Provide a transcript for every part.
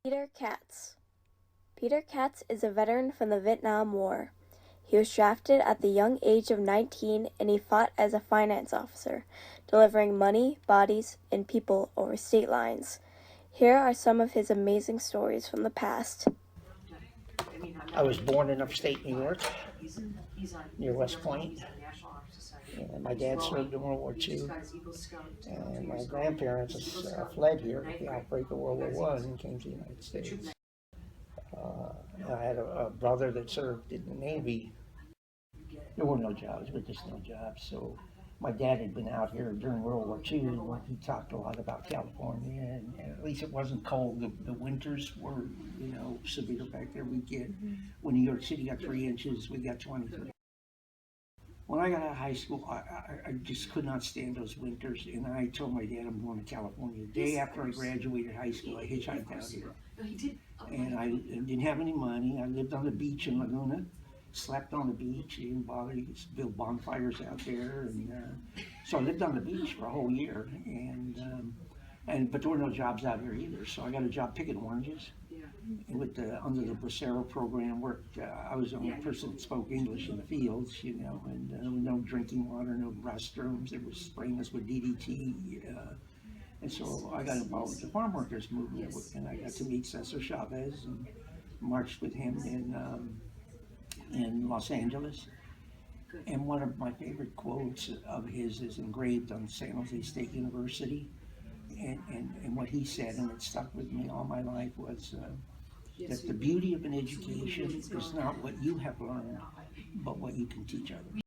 Peter Katz. Peter Katz is a veteran from the Vietnam War. He was drafted at the young age of 19 and he fought as a finance officer, delivering money, bodies, and people over state lines. Here are some of his amazing stories from the past. I was born in upstate New York, near West Point. And my dad served in World War II, and my grandparents fled here at the outbreak of World War I and came to the United States. I had a brother that served in the Navy. There were no jobs, but just no jobs. So my dad had been out here during World War II, and he talked a lot about California, and at least it wasn't cold. The winters were, severe back there. When New York City got 3 inches, we got 23. When I got out of high school, I just could not stand those winters, and I told my dad I'm going to California. The day after I graduated high school, I hitchhiked out here. And I didn't have any money. I lived on the beach in Laguna, slept on the beach, didn't bother. You could build bonfires out there. And so I lived on the beach for a whole year, but there were no jobs out here either. So I got a job picking oranges. And under the Bracero program, I was the only person that spoke English in the fields, and no drinking water, no restrooms. They were spraying us with DDT. And so I got involved with the farm workers movement, and I got to meet Cesar Chavez and marched with him in Los Angeles. And one of my favorite quotes of his is engraved on San Jose State University. And what he said, and it stuck with me all my life, was that the beauty of an education is not what you have learned, but what you can teach others.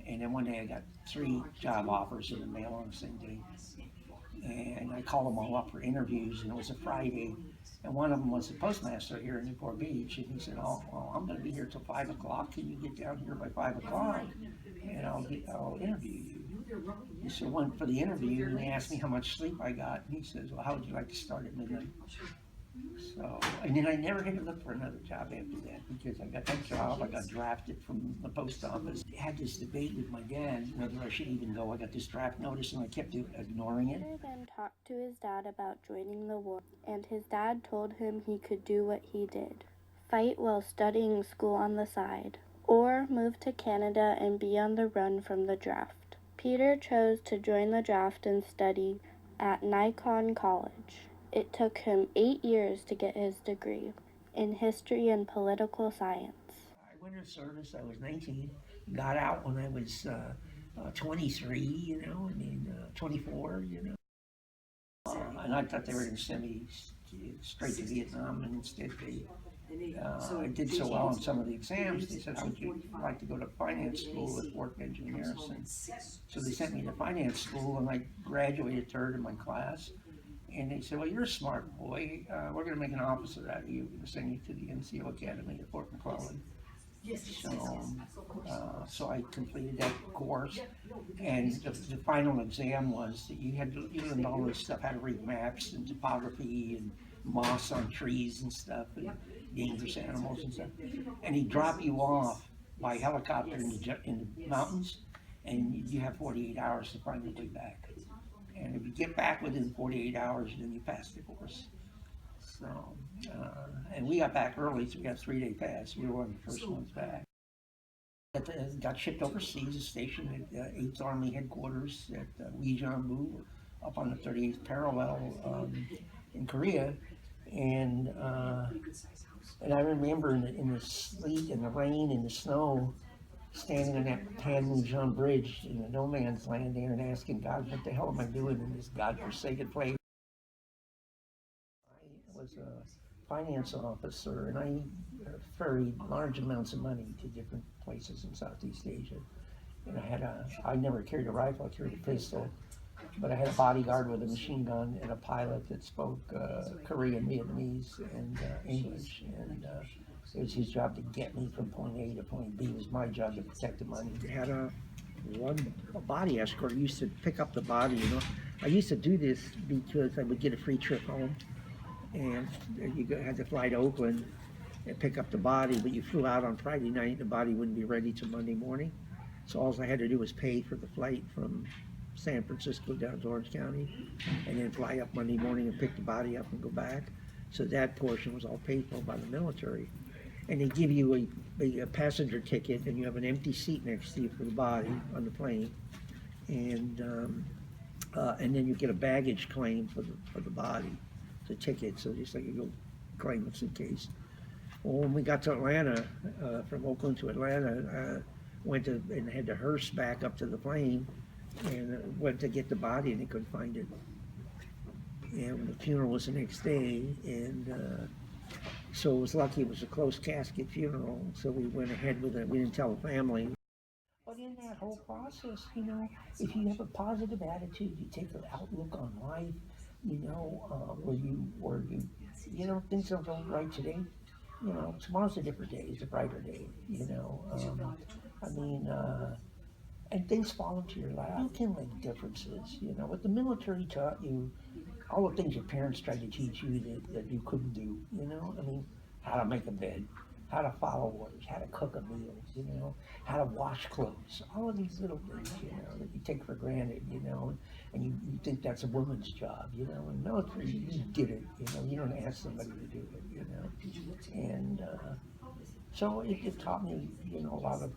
And then one day I got 3 job offers in the mail on the same day. And I called them all up for interviews, and it was a Friday. And one of them was the postmaster here in Newport Beach, and he said, "Oh, well, I'm going to be here till 5 o'clock. Can you get down here by 5 o'clock? And I'll interview you." He said, "Went for the interview," and they asked me how much sleep I got. And he says, "Well, how would you like to start at midnight?" So, and then I never had to look for another job after that, because I got that job. I got drafted from the post office. I had this debate with my dad whether I should even go. I got this draft notice, and I kept ignoring it. Peter then talked to his dad about joining the war, and his dad told him he could do what he did: fight while studying school on the side, or move to Canada and be on the run from the draft. Peter chose to join the draft and study at Nikon College. It took him 8 years to get his degree in history and political science. I went into service, I was 19, got out when I was 23, 24, and I thought they were going to send me straight to Vietnam, and instead I did so well on some of the exams. They said, "How would you like to go to finance school at Fort Benj in Harrison?" So they sent me to finance school, and I graduated 3rd in my class. And they said, "Well, you're a smart boy. We're going to make an officer out of you. We're going to send you to the NCO Academy at Fort McClellan." So I completed that course, and the final exam was that you learned all this stuff, how to read maps and topography and moss on trees and stuff, and dangerous animals and stuff. And he'd drop you off by helicopter in the mountains, and you have 48 hours to find your way back. And if you get back within 48 hours, then you pass the course. So, and we got back early, so we got a 3-day pass. We were one of the first ones back. Got shipped overseas, stationed at 8th Army headquarters at Uijeongbu, up on the 38th parallel in Korea. And I remember in the sleet and the rain and the snow, standing on that Panmunjom Bridge in the no man's land there and asking God, what the hell am I doing in this godforsaken place? I was a finance officer, and I ferried large amounts of money to different places in Southeast Asia. And I never carried a rifle, I carried a pistol, but I had a bodyguard with a machine gun and a pilot that spoke Korean, Vietnamese, and English. And it was his job to get me from point A to point B. It was my job to protect the money. We had a body escort. I used to pick up the body. I used to do this because I would get a free trip home, and you had to fly to Oakland and pick up the body. But you flew out on Friday night, the body wouldn't be ready till Monday morning. So all I had to do was pay for the flight from San Francisco down to Orange County, and then fly up Monday morning and pick the body up and go back. So that portion was all paid for by the military. And they give you a passenger ticket, and you have an empty seat next to you for the body on the plane. And then you get a baggage claim for the body, the ticket, so just like you go claim a suitcase. Well, when we got to Atlanta, from Oakland to Atlanta, went to and had to hearse back up to the plane, and went to get the body, and they couldn't find it. And the funeral was the next day, and so it was lucky it was a closed casket funeral, so we went ahead with it. We didn't tell the family. But in that whole process, you know, if you have a positive attitude, you take an outlook on life, you know, where you know, things don't go right today, you know, tomorrow's a different day, it's a brighter day, you know. And things fall into your lap. You can make differences, you know. What the military taught you, all the things your parents tried to teach you that you couldn't do, you know. I mean, how to make a bed, how to follow orders, how to cook a meal, you know, how to wash clothes, all of these little things, you know, that you take for granted, you know, and you think that's a woman's job, you know. In the military, you did it, you know. You don't ask somebody to do it, you know. And so it taught me, you know, a lot of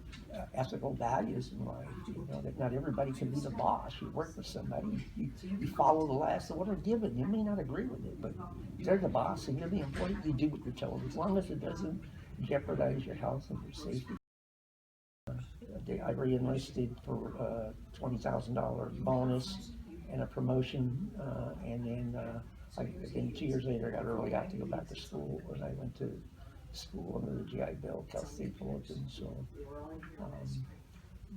ethical values in life, you know, that not everybody can be the boss. You work for somebody, you follow the last order given. You may not agree with it, but they're the boss and you're the employee. You do what you're told, as long as it doesn't jeopardize your health and your safety. I re-enlisted for a $20,000 bonus and a promotion, and then 2 years later, I got early out to go back to school, and I went to school under the GI Bill, Katz State Bulletin. So,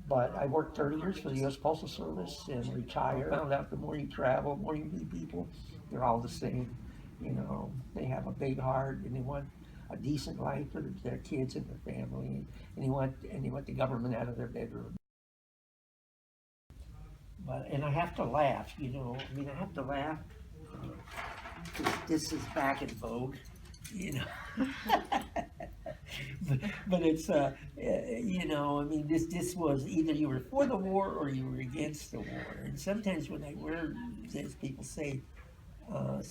but I worked 30 years for the U.S. Postal Service and retired. Found out the more you travel, the more you meet people, they're all the same. You know, they have a big heart and they want a decent life for their kids and their family, and they want the government out of their bedroom. And I have to laugh, you know. I mean, I have to laugh. This is back in vogue, you know. but it's you know, I mean, this was either you were for the war or you were against the war. And sometimes when I hear this, people say,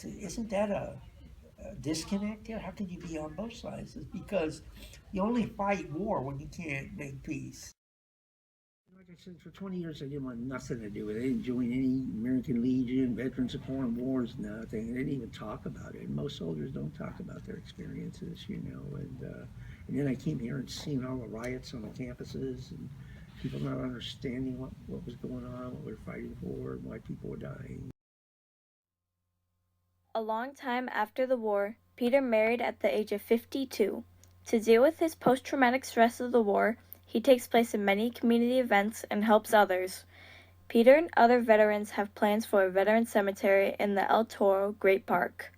isn't that a disconnect there? How can you be on both sides? It's because you only fight war when you can't make peace. Like I said, for 20 years I didn't want nothing to do with it. I didn't join any American Legion, Veterans of Foreign Wars, nothing. I didn't even talk about it. And most soldiers don't talk about their experiences, you know. And then I came here and seen all the riots on the campuses and people not understanding what was going on, what we were fighting for, and why people were dying. A long time after the war, Peter married at the age of 52. To deal with his post-traumatic stress of the war, he takes place in many community events and helps others. Peter and other veterans have plans for a veteran cemetery in the El Toro Great Park.